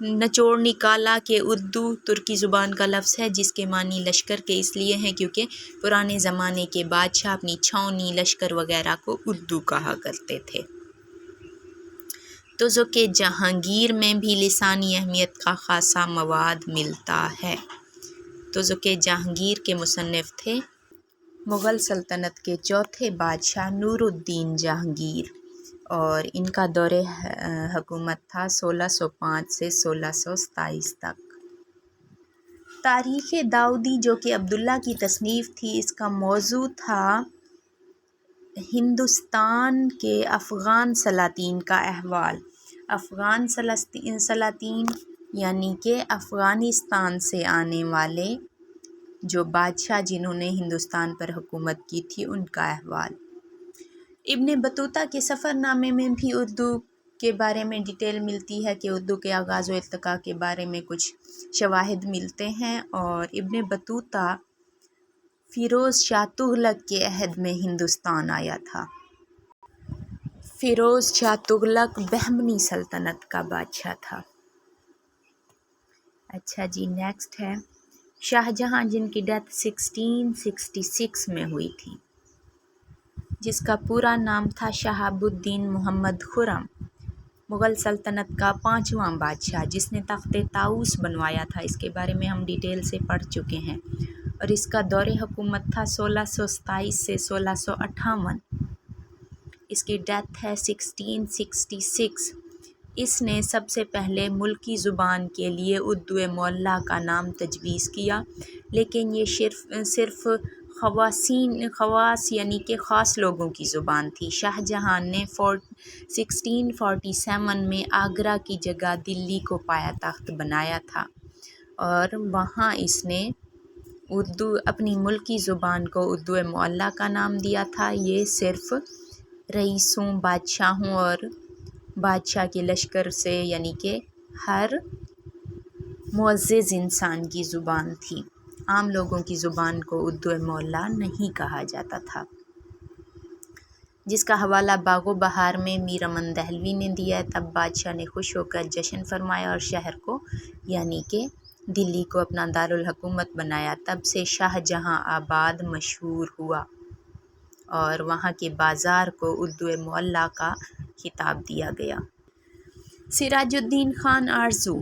نچوڑ نکالا کہ اردو ترکی زبان کا لفظ ہے جس کے معنی لشکر کے اس لیے ہیں کیونکہ پرانے زمانے کے بادشاہ اپنی چھاؤنی لشکر وغیرہ کو اردو کہا کرتے تھے۔ تزوک جہانگیر میں بھی لسانی اہمیت کا خاصا مواد ملتا ہے۔ تزوک جہانگیر کے مصنف تھے مغل سلطنت کے چوتھے بادشاہ نور الدین جہانگیر، اور ان کا دور حکومت تھا 1605 سے 1627 تک۔ تاریخ داؤدی جو کہ عبداللہ کی تصنیف تھی، اس کا موضوع تھا ہندوستان کے افغان سلاطین کا احوال۔ افغان سلاطین یعنی کہ افغانستان سے آنے والے جو بادشاہ جنہوں نے ہندوستان پر حکومت کی تھی، ان کا احوال۔ ابن بطوطہ کے سفر نامے میں بھی اردو کے بارے میں ڈیٹیل ملتی ہے کہ اردو کے آغاز و ارتقاء کے بارے میں کچھ شواہد ملتے ہیں، اور ابن بطوطہ فیروز شاہ تغلق کے عہد میں ہندوستان آیا تھا۔ فیروز شاہ تغلق بہمنی سلطنت کا بادشاہ تھا۔ اچھا جی، نیکسٹ ہے شاہ جہاں، جن کی ڈیتھ 1666 میں ہوئی تھی، جس کا پورا نام تھا شہاب الدین محمد خرم، مغل سلطنت کا 5واں بادشاہ جس نے تخت طاؤس بنوایا تھا۔ اس کے بارے میں ہم ڈیٹیل سے پڑھ چکے ہیں، اور اس کا دور حکومت تھا 1627 سے 1658۔ اس کی ڈیتھ ہے 1666۔ اس نے سب سے پہلے ملکی زبان کے لیے اردو معلیٰ کا نام تجویز کیا، لیکن یہ صرف خواص یعنی کہ خاص لوگوں کی زبان تھی۔ شاہ جہاں نے 1647 میں آگرہ کی جگہ دلی کو پایا تخت بنایا تھا، اور وہاں اس نے اپنی ملکی زبان کو اردو معلیٰ کا نام دیا تھا۔ یہ صرف رئیسوں، بادشاہوں اور بادشاہ کے لشکر سے یعنی کہ ہر معزز انسان کی زبان تھی۔ عام لوگوں کی زبان کو اردو معلیٰ نہیں کہا جاتا تھا، جس کا حوالہ باغ و بہار میں میر امن دہلوی نے دیا ہے۔ تب بادشاہ نے خوش ہو کر جشن فرمایا اور شہر کو یعنی کہ دلی کو اپنا دارالحکومت بنایا۔ تب سے شاہ جہاں آباد مشہور ہوا، اور وہاں کے بازار کو اردو معلیٰ کا خطاب دیا گیا۔ سراج الدین خان آرزو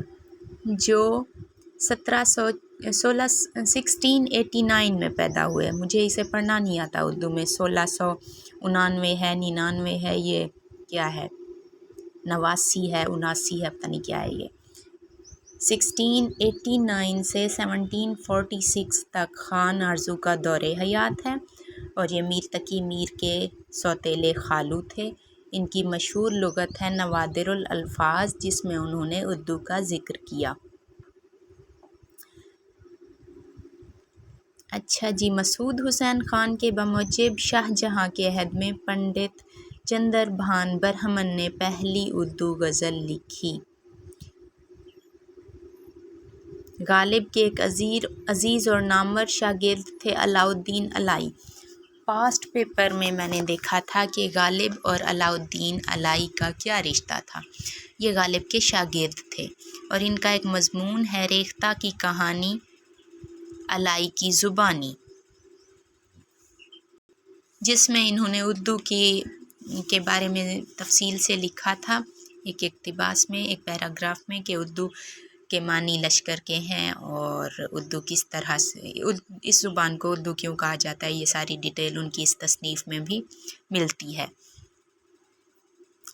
جو 1689 میں پیدا ہوئے، مجھے اسے پڑھنا نہیں آتا اردو میں، 1699 ہے، 99 ہے، یہ کیا ہے، 89 ہے، 79 ہے، پتہ نہیں کیا ہے یہ۔ 1689 سے 1746 تک خان آرزو کا دور حیات ہے، اور یہ میر تقی میر کے سوتیلے خالو تھے۔ ان کی مشہور لغت ہے نوادر الالفاظ، جس میں انہوں نے اردو کا ذکر کیا۔ اچھا جی، مسعود حسین خان کے بموجب شاہ جہاں کے عہد میں پنڈت چندر بھان برہمن نے پہلی اردو غزل لکھی۔ غالب کے ایک عزیز اور نامور شاگرد تھے علاء الدین الائی۔ پاسٹ پیپر میں نے دیکھا تھا کہ غالب اور علاء الدین الائی کا کیا رشتہ تھا۔ یہ غالب کے شاگرد تھے، اور ان کا ایک مضمون ہے ریختہ کی کہانی الائی کی زبانی، جس میں انہوں نے اردو کے بارے میں تفصیل سے لکھا تھا، ایک اقتباس میں، ایک پیراگراف میں، کہ اردو کے معنی لشکر کے ہیں، اور اردو کس طرح سے اس زبان کو اردو کیوں کہا جاتا ہے، یہ ساری ڈیٹیل ان کی اس تصنیف میں بھی ملتی ہے۔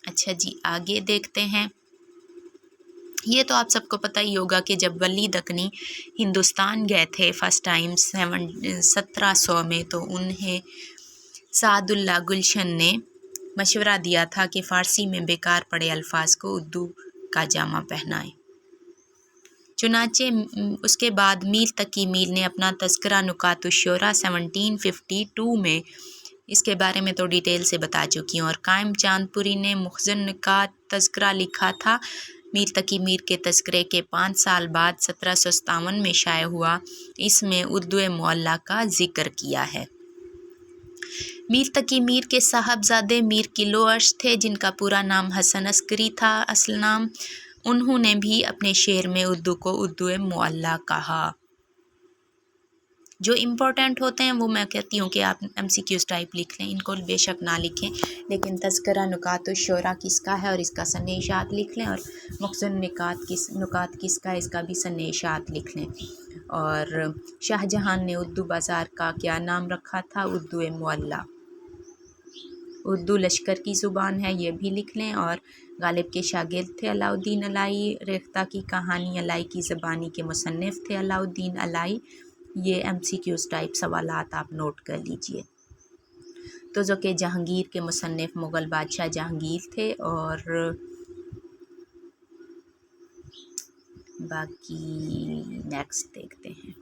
اچھا جی، آگے دیکھتے ہیں۔ یہ تو آپ سب کو پتہ ہی ہوگا کہ جب ولی دکنی ہندوستان گئے تھے فرسٹ ٹائم 1700 میں، تو انہیں سعد اللہ گلشن نے مشورہ دیا تھا کہ فارسی میں بیکار پڑے الفاظ کو اردو کا جامہ پہنائیں۔ چنانچہ اس کے بعد میر تقی میر نے اپنا تذکرہ نکات الشعراء 1752 میں، اس کے بارے میں تو ڈیٹیل سے بتا چکی ہوں، اور قائم چاند پوری نے مخزن نکات تذکرہ لکھا تھا۔ میر تقی میر کے تذکرے کے 5 سال بعد 1757 میں شائع ہوا، اس میں اردو معلیٰ کا ذکر کیا ہے۔ میر تقی میر کے صاحبزادے میر کلو ارش تھے، جن کا پورا نام حسن عسکری تھا اصل نام، انہوں نے بھی اپنے شعر میں اردو کو اردو معلیٰ کہا۔ جو امپورٹنٹ ہوتے ہیں وہ میں کہتی ہوں کہ آپ MCQs ٹائپ لکھ لیں، ان کو بے شک نہ لکھیں، لیکن تذکرہ نکات الشعراء کس کا ہے اور اس کا سنِ اشاعت لکھ لیں، اور مخزن نکات کس کا ہے، اس کا بھی سنِ اشاعت لکھ لیں۔ اور شاہ جہان نے اردو بازار کا کیا نام رکھا تھا؟ اردو معلیٰ۔ اردو لشکر کی زبان ہے، یہ بھی لکھ لیں۔ اور غالب کے شاگرد تھے علاؤالدین الائی، ریختہ کی کہانی الائی کی زبانی کے مصنف تھے علاؤالدین الائی۔ یہ MCQs ٹائپ سوالات آپ نوٹ کر لیجئے۔ تزک جہانگیر کے مصنف مغل بادشاہ جہانگیر تھے، اور باقی نیکسٹ دیکھتے ہیں۔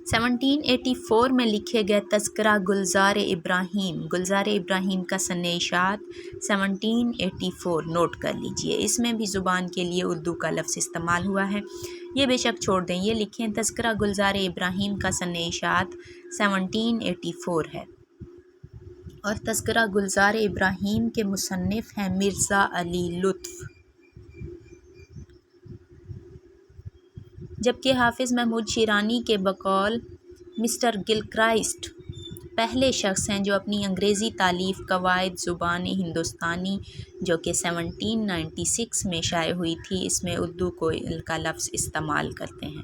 1784 میں لکھے گئے تذکرہ گلزار ابراہیم، گلزار ابراہیم کا سنِ اشاعت 1784 نوٹ کر لیجئے۔ اس میں بھی زبان کے لیے اردو کا لفظ استعمال ہوا ہے، یہ بے شک چھوڑ دیں، یہ لکھیں تذکرہ گلزار ابراہیم کا سنِ اشاعت 1784 ہے۔ اور تذکرہ گلزار ابراہیم کے مصنف ہیں مرزا علی لطف، جبکہ حافظ محمود شیرانی کے بقول مسٹر گلکرائسٹ پہلے شخص ہیں جو اپنی انگریزی تالیف قواعد زبان ہندوستانی جو کہ 1796 میں شائع ہوئی تھی، اس میں اردو کا لفظ استعمال کرتے ہیں۔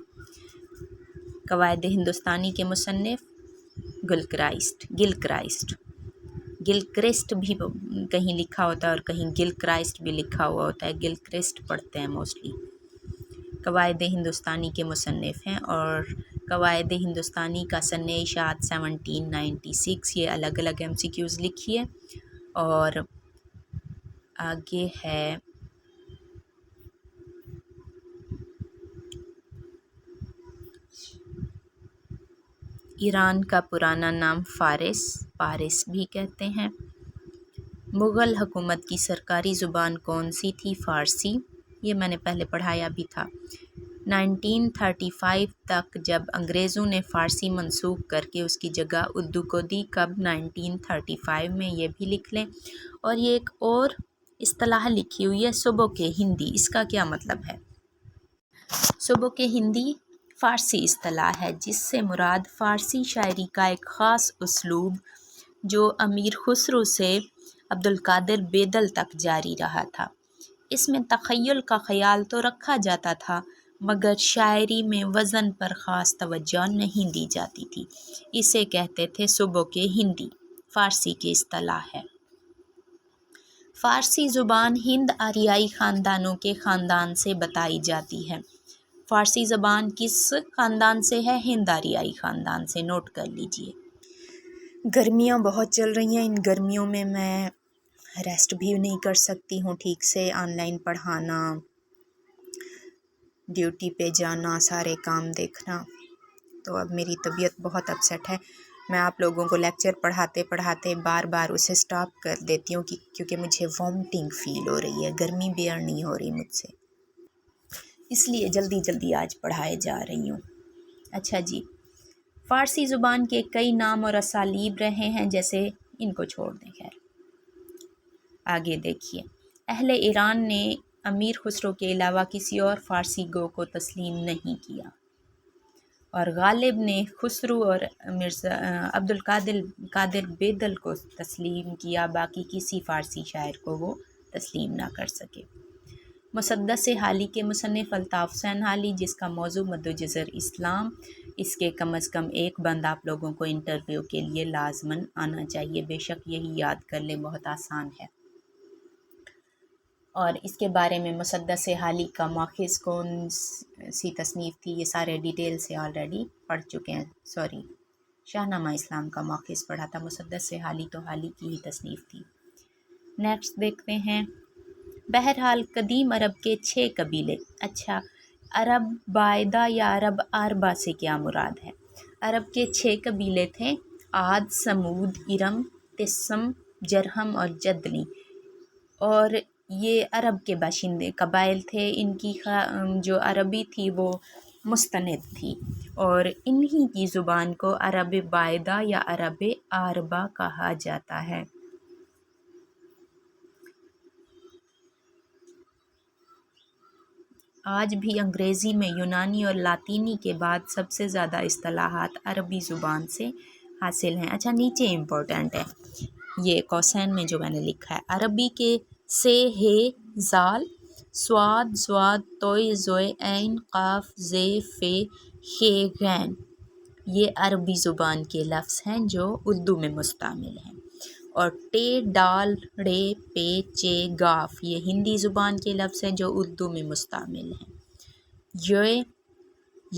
قواعد ہندوستانی کے مصنف گلکرائسٹ بھی کہیں لکھا ہوتا ہے اور کہیں گلکرائسٹ بھی لکھا ہوا ہوتا ہے، گلکرائسٹ پڑھتے ہیں موسٹلی۔ قواعد ہندوستانی کے مصنف ہیں، اور قواعد ہندوستانی کا سنِ اشاعت 1796، یہ الگ الگ MCQs لکھیے۔ اور آگے ہے ایران کا پرانا نام پارس بھی کہتے ہیں۔ مغل حکومت کی سرکاری زبان کون سی تھی؟ فارسی، یہ میں نے پہلے پڑھایا بھی تھا۔ 1935 تک جب انگریزوں نے فارسی منسوخ کر کے اس کی جگہ اردو کو دی، کب؟ 1935 میں، یہ بھی لکھ لیں۔ اور یہ ایک اور اصطلاح لکھی ہوئی ہے سبک ہندی، اس کا کیا مطلب ہے؟ سبک ہندی فارسی اصطلاح ہے جس سے مراد فارسی شاعری کا ایک خاص اسلوب جو امیر خسرو سے عبدالقادر بیدل تک جاری رہا تھا۔ اس میں تخیل کا خیال تو رکھا جاتا تھا مگر شاعری میں وزن پر خاص توجہ نہیں دی جاتی تھی، اسے کہتے تھے سبک ہندی، فارسی کی اصطلاح ہے۔ فارسی زبان ہند آریائی خاندانوں کے خاندان سے بتائی جاتی ہے۔ فارسی زبان کس خاندان سے ہے؟ ہند آریائی خاندان سے، نوٹ کر لیجئے۔ گرمیاں بہت چل رہی ہیں، ان گرمیوں میں ریسٹ بھی نہیں کر سکتی ہوں ٹھیک سے، آن لائن پڑھانا، ڈیوٹی پہ جانا، سارے کام دیکھنا، تو اب میری طبیعت بہت اپسیٹ ہے۔ میں آپ لوگوں کو لیکچر پڑھاتے پڑھاتے بار بار اسے سٹاپ کر دیتی ہوں کیونکہ مجھے وامٹنگ فیل ہو رہی ہے، گرمی بیئر نہیں ہو رہی مجھ سے، اس لیے جلدی آج پڑھائے جا رہی ہوں۔ اچھا جی، فارسی زبان کے کئی نام اور اسالیب رہے ہیں، جیسے ان کو چھوڑ دیں، خیر آگے دیکھیے۔ اہل ایران نے امیر خسرو کے علاوہ کسی اور فارسی گو کو تسلیم نہیں کیا، اور غالب نے خسرو اور مرزا عبدالقادر بیدل کو تسلیم کیا، باقی کسی فارسی شاعر کو وہ تسلیم نہ کر سکے۔ مسدس حالی کے مصنف الطاف حسین حالی، جس کا موضوع مد و جزر اسلام، اس کے کم از کم ایک بند آپ لوگوں کو انٹرویو کے لیے لازماً آنا چاہیے، بے شک یہی یاد کر لیں، بہت آسان ہے۔ اور اس کے بارے میں مسدس حالی کا ماخذ کون سی تصنیف تھی، یہ سارے ڈیٹیل سے آلریڈی پڑھ چکے ہیں، سوری شاہ نامہ اسلام کا ماخذ پڑھا تھا، مسدس حالی تو حالی کی ہی تصنیف تھی۔ نیکسٹ دیکھتے ہیں۔ بہرحال قدیم عرب کے 6 قبیلے، اچھا عرب باعدہ یا عرب آربا سے کیا مراد ہے؟ عرب کے 6 قبیلے تھے، عاد، سمود، ارم، تسم، جرہم اور جدلی، اور یہ عرب کے باشندے قبائل تھے، ان کی جو عربی تھی وہ مستند تھی، اور انہی کی زبان کو عرب باعدہ یا عرب آربا کہا جاتا ہے۔ آج بھی انگریزی میں یونانی اور لاطینی کے بعد سب سے زیادہ اصطلاحات عربی زبان سے حاصل ہیں۔ اچھا نیچے امپورٹنٹ ہے یہ کوسین میں جو میں نے لکھا ہے، عربی کے سے ہے زال سواد زواد توئے زوئے عین قاف زے فے ہے غین، یہ عربی زبان کے لفظ ہیں جو اردو میں مستعمل ہیں، اور ٹے ڈال ڑے پے چے گاف یہ ہندی زبان کے لفظ ہیں جو اردو میں مستعمل ہیں۔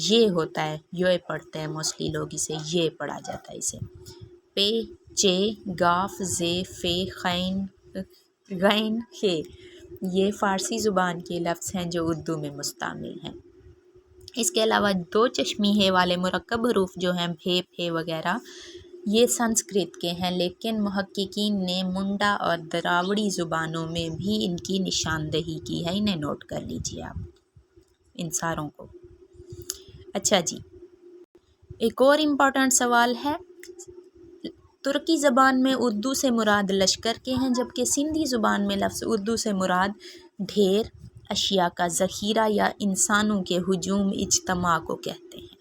یہ ہوتا ہے، یہ پڑھتے ہیں موسٹلی لوگ، اسے یہ پڑھا جاتا ہے اسے۔ پے چے گاف زے فے خین غین خے یہ فارسی زبان کے لفظ ہیں جو اردو میں مستعمل ہیں۔ اس کے علاوہ دو چشمی ہے والے مرکب حروف جو ہیں بھے پھے وغیرہ، یہ سنسکرت کے ہیں، لیکن محققین نے منڈا اور دراوڑی زبانوں میں بھی ان کی نشاندہی کی ہے، انہیں نوٹ کر لیجیے آپ ان ساروں کو۔ اچھا جی، ایک اور امپورٹنٹ سوال ہے، ترکی زبان میں اردو سے مراد لشکر کے ہیں، جبکہ سندھی زبان میں لفظ اردو سے مراد ڈھیر، اشیاء کا ذخیرہ یا انسانوں کے ہجوم اجتماع کو کہتے ہیں۔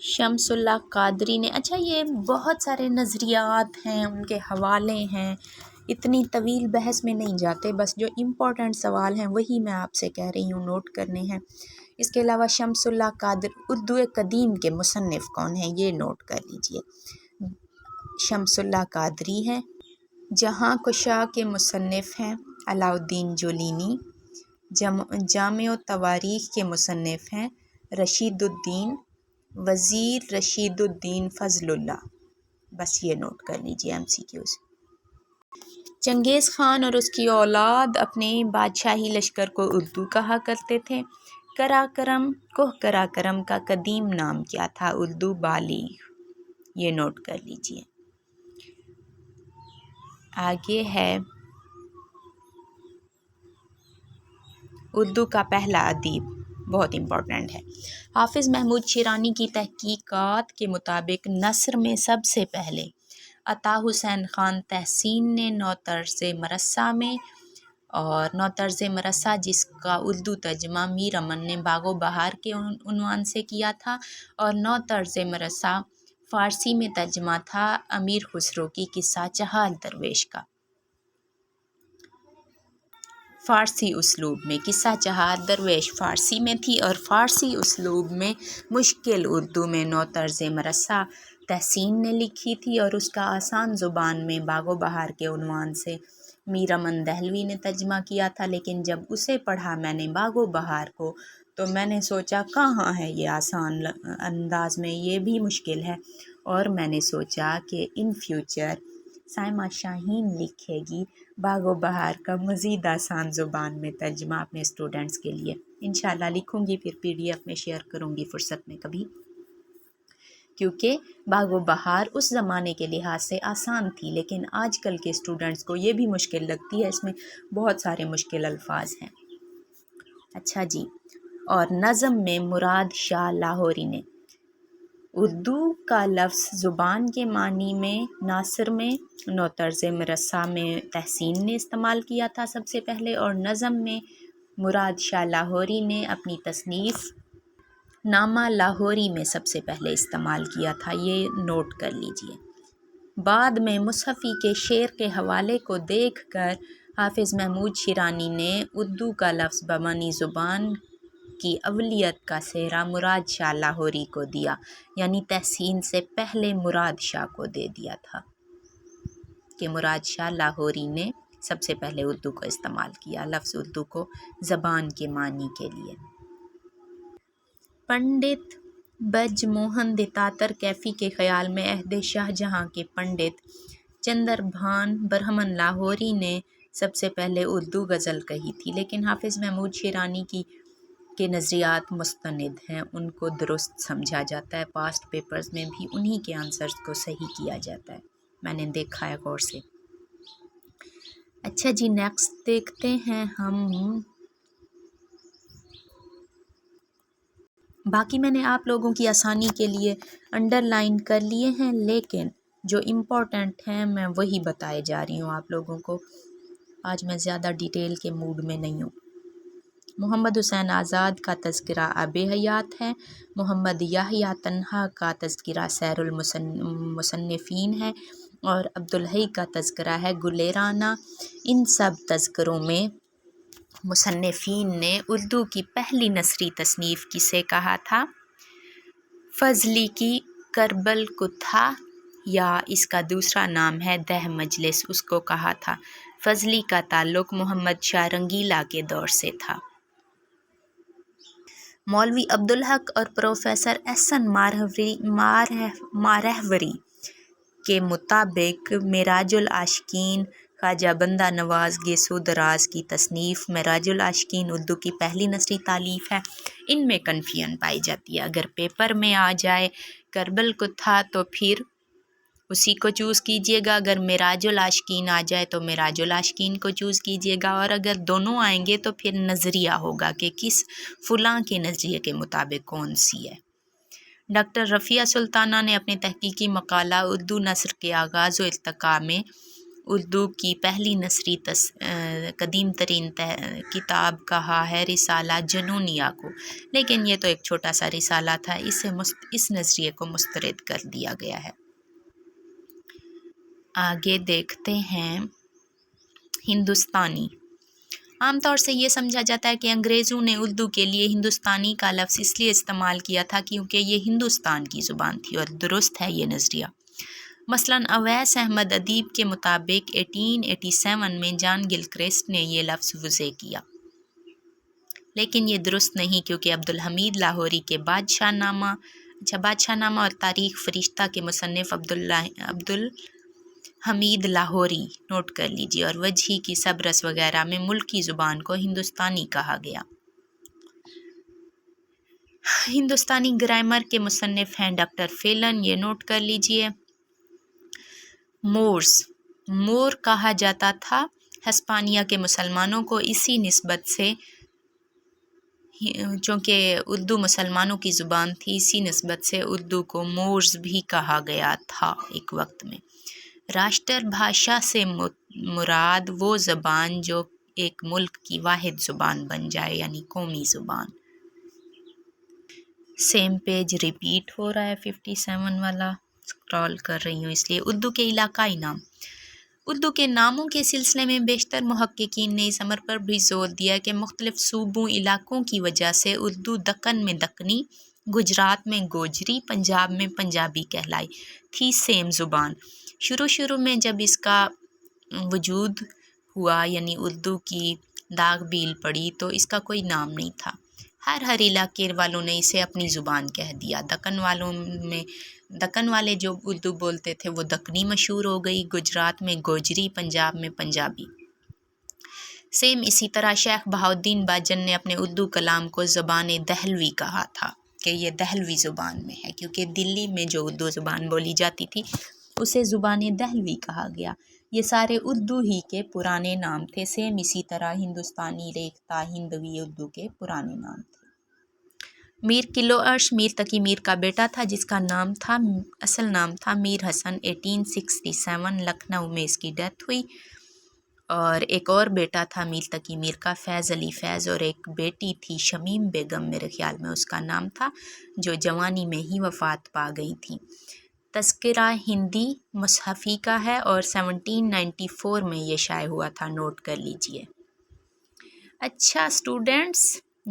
شمس اللہ قادری نے، اچھا یہ بہت سارے نظریات ہیں، ان کے حوالے ہیں، اتنی طویل بحث میں نہیں جاتے، بس جو امپورٹنٹ سوال ہیں وہی میں آپ سے کہہ رہی ہوں نوٹ کرنے ہیں۔ اس کے علاوہ شمس اللہ قادری اردو قدیم کے مصنف کون ہیں یہ نوٹ کر لیجئے۔ شمس اللہ قادری ہیں، جہاں کشا کے مصنف ہیں علاء الدین جولینی، جامع التواریخ کے مصنف ہیں رشید الدین، وزیر رشید الدین فضل اللہ، بس یہ نوٹ کر لیجئے ایم سی کیوز۔ چنگیز خان اور اس کی اولاد اپنے بادشاہی لشکر کو اردو کہا کرتے تھے۔ قراقرم کوہ قراقرم کا قدیم نام کیا تھا؟ اردو بالیغ، یہ نوٹ کر لیجئے۔ آگے ہے اردو کا پہلا ادیب، بہت امپورٹنٹ ہے۔ حافظ محمود شیرانی کی تحقیقات کے مطابق نثر میں سب سے پہلے عطا حسین خان تحسین نے نو طرز مرصع میں، اور نو طرز مرصع جس کا اردو ترجمہ میر امن نے باغ و بہار کے عنوان سے کیا تھا، اور نو طرز مرصع فارسی میں ترجمہ تھا امیر خسرو کی قصہ چہال درویش کا۔ فارسی اسلوب میں قصہ چہال درویش فارسی میں تھی، اور فارسی اسلوب میں مشکل اردو میں نو طرز مرصع تحسین نے لکھی تھی، اور اس کا آسان زبان میں باغ و بہار کے عنوان سے میر امن دہلوی نے ترجمہ کیا تھا۔ لیکن جب اسے پڑھا میں نے باغ و بہار کو، تو میں نے سوچا کہاں ہے یہ آسان انداز میں، یہ بھی مشکل ہے، اور میں نے سوچا کہ ان فیوچر سائمہ شاہین لکھے گی باغ و بہار کا مزید آسان زبان میں ترجمہ اپنے اسٹوڈنٹس کے لیے۔ انشاءاللہ لکھوں گی، پھر PDF میں شیئر کروں گی فرصت میں کبھی، کیونکہ باغ و بہار اس زمانے کے لحاظ سے آسان تھی، لیکن آج کل کے اسٹوڈنٹس کو یہ بھی مشکل لگتی ہے، اس میں بہت سارے مشکل الفاظ ہیں۔ اچھا جی، اور نظم میں مراد شاہ لاہوری نے اردو کا لفظ زبان کے معنی میں ناصر میں نو طرز مرصع میں تحسین نے استعمال کیا تھا سب سے پہلے، اور نظم میں مراد شاہ لاہوری نے اپنی تصنیف نامہ لاہوری میں سب سے پہلے استعمال کیا تھا، یہ نوٹ کر لیجئے۔ بعد میں مصحفی کے شعر کے حوالے کو دیکھ کر حافظ محمود شیرانی نے اردو کا لفظ بمعنی زبان کی اولیت کا سہرا مراد شاہ لاہوری کو دیا، یعنی تحسین سے پہلے مراد شاہ کو دے دیا تھا، کہ مراد شاہ لاہوری نے سب سے پہلے اردو کو استعمال کیا، لفظ اردو کو زبان کے معنی کے لیے۔ پنڈت بج موہن دتاتر کیفی کے خیال میں عہد شاہ جہاں کے پنڈت چندر بھان برہمن لاہوری نے سب سے پہلے اردو غزل کہی تھی، لیکن حافظ محمود شیرانی کے نظریات مستند ہیں، ان کو درست سمجھا جاتا ہے، پاسٹ پیپرز میں بھی انہی کے آنسرز کو صحیح کیا جاتا ہے، میں نے دیکھا ہے غور سے۔ اچھا جی، نیکسٹ دیکھتے ہیں ہم، باقی میں نے آپ لوگوں کی آسانی کے لیے انڈر لائن کر لیے ہیں، لیکن جو امپورٹنٹ ہیں میں وہی بتائے جا رہی ہوں آپ لوگوں کو، آج میں زیادہ ڈیٹیل کے موڈ میں نہیں ہوں۔ محمد حسین آزاد کا تذکرہ آب حیات ہے، محمد یحییٰ تنہا کا تذکرہ سیر المصنفین ہے، اور عبدالحی کا تذکرہ ہے گلیرانہ۔ ان سب تذکروں میں مصنفین نے اردو کی پہلی نثری تصنیف کسے کہا تھا؟ فضلی کی کربل کتھا، یا اس کا دوسرا نام ہے دہ مجلس، اس کو کہا تھا۔ فضلی کا تعلق محمد شاہ رنگیلا کے دور سے تھا۔ مولوی عبدالحق اور پروفیسر احسن مارہوری کے مطابق معراج العاشقین خواجہ بندہ نواز گیسو دراز کی تصنیف معراج العاشقین اردو کی پہلی نثری تالیف ہے۔ ان میں کنفیوژن پائی جاتی ہے، اگر پیپر میں آ جائے کربل کتھا تو پھر اسی کو چوز کیجیے گا، اگر معراج العاشقین آ جائے تو معراج العاشقین کو چوز کیجیے گا، اور اگر دونوں آئیں گے تو پھر نظریہ ہوگا کہ کس فلاں کے نظریے کے مطابق کون سی ہے۔ ڈاکٹر رفیہ سلطانہ نے اپنے تحقیقی مقالہ اردو نثر کے آغاز و ارتقاء میں اردو کی پہلی نثری قدیم ترین کتاب کہا ہے رسالہ جنونیہ کو، لیکن یہ تو ایک چھوٹا سا رسالہ تھا، اس نظریے کو مسترد کر دیا گیا ہے۔ آگے دیکھتے ہیں ہندوستانی۔ عام طور سے یہ سمجھا جاتا ہے کہ انگریزوں نے اردو کے لیے ہندوستانی کا لفظ اس لیے استعمال کیا تھا کیونکہ یہ ہندوستان کی زبان تھی، اور درست ہے یہ نظریہ۔ مثلاً اویس احمد ادیب کے مطابق 1887 میں جان گلکرسٹ نے یہ لفظ وضع کیا، لیکن یہ درست نہیں کیونکہ عبدالحمید لاہوری کے بادشاہ نامہ اور تاریخ فرشتہ کے مصنف عبدالحمید لاہوری نوٹ کر لیجیے، اور وجہی کی سبرس وغیرہ میں ملکی زبان کو ہندوستانی کہا گیا۔ ہندوستانی گرامر کے مصنف ہیں ڈاکٹر فیلن، یہ نوٹ کر لیجیے۔ مور کہا جاتا تھا ہسپانیہ کے مسلمانوں کو، اسی نسبت سے چونکہ اردو مسلمانوں کی زبان تھی، اسی نسبت سے اردو کو مورز بھی کہا گیا تھا ایک وقت میں۔ راشٹر بھاشا سے مراد وہ زبان جو ایک ملک کی واحد زبان بن جائے، یعنی قومی زبان۔ سیم پیج ریپیٹ ہو رہا ہے 57 والا، اسکرال کر رہی ہوں اس لیے۔ اردو کے علاقائی نام۔ اردو کے ناموں کے سلسلے میں بیشتر محققین نے اس امر پر بھی زور دیا کہ مختلف صوبوں علاقوں کی وجہ سے اردو دکن میں دکنی، گجرات میں گوجری، پنجاب میں پنجابی کہلائی تھی سیم زبان۔ شروع میں جب اس کا وجود ہوا، یعنی اردو کی داغ بیل پڑی، تو اس کا کوئی نام نہیں تھا، ہر علاقے والوں نے اسے اپنی زبان کہہ دیا۔ دکن والے جو اردو بولتے تھے وہ دکنی مشہور ہو گئی، گجرات میں گوجری، پنجاب میں پنجابی۔ سیم اسی طرح شیخ بہاؤالدین باجن نے اپنے اردو کلام کو زبان دہلوی کہا تھا کہ یہ دہلوی زبان میں ہے، کیونکہ دلی میں جو اردو زبان بولی جاتی تھی اسے زبان دہلوی کہا گیا۔ یہ سارے اردو ہی کے پرانے نام تھے۔ سیم اسی طرح ہندوستانی، ریختہ، ہندوی اردو کے پرانے نام تھے۔ میر کلو عرش میر تقی میر کا بیٹا تھا، جس کا اصل نام تھا میر حسن۔ 1867 لکھنؤ میں اس کی ڈیتھ ہوئی، اور ایک اور بیٹا تھا میر تقی میر کا فیض علی فیض، اور ایک بیٹی تھی شمیم بیگم میرے خیال میں اس کا نام تھا، جو جوانی میں ہی وفات پا گئی تھیں۔ تذکرہ ہندی مصحفی کا ہے اور 1794 میں یہ شائع ہوا تھا، نوٹ کر لیجئے۔ اچھا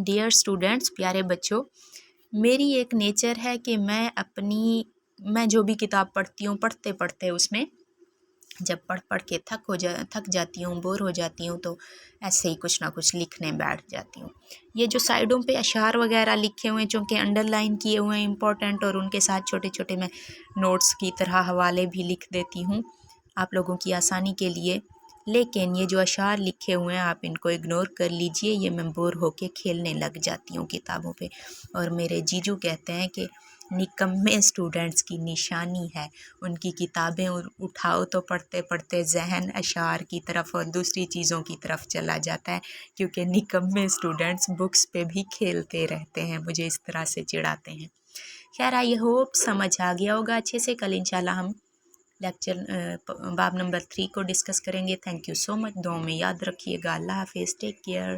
ڈیئر اسٹوڈنٹس، پیارے بچوں، میری ایک نیچر ہے کہ میں جو بھی کتاب پڑھتی ہوں، پڑھتے اس میں جب پڑھ کے تھک جاتی ہوں، بور ہو جاتی ہوں، تو ایسے ہی کچھ نہ کچھ لکھنے بیٹھ جاتی ہوں۔ یہ جو سائڈوں پہ اشعار وغیرہ لکھے ہوئے ہیں، چونکہ انڈر لائن کیے ہوئے ہیں امپورٹنٹ، اور ان کے ساتھ چھوٹے چھوٹے میں نوٹس کی طرح حوالے بھی لکھ دیتی ہوں آپ لوگوں کی آسانی کے لیے، لیکن یہ جو اشعار لکھے ہوئے ہیں آپ ان کو اگنور کر لیجئے، یہ میں بور ہو کے کھیلنے لگ جاتی ہوں کتابوں پہ، اور میرے جیجو کہتے ہیں کہ نکمے اسٹوڈنٹس کی نشانی ہے، ان کی کتابیں اٹھاؤ تو پڑھتے ذہن اشعار کی طرف اور دوسری چیزوں کی طرف چلا جاتا ہے، کیونکہ نکمے اسٹوڈنٹس بکس پہ بھی کھیلتے رہتے ہیں، مجھے اس طرح سے چڑھاتے ہیں۔ خیر، آئی ہوپ سمجھ آ گیا ہوگا اچھے سے۔ کل انشاءاللہ ہم لیکچر باب نمبر 3 کو ڈسکس کریں گے. تھینک یو سو مچ. دعاؤں میں یاد رکھیے گا. اللہ حافظ. Take care.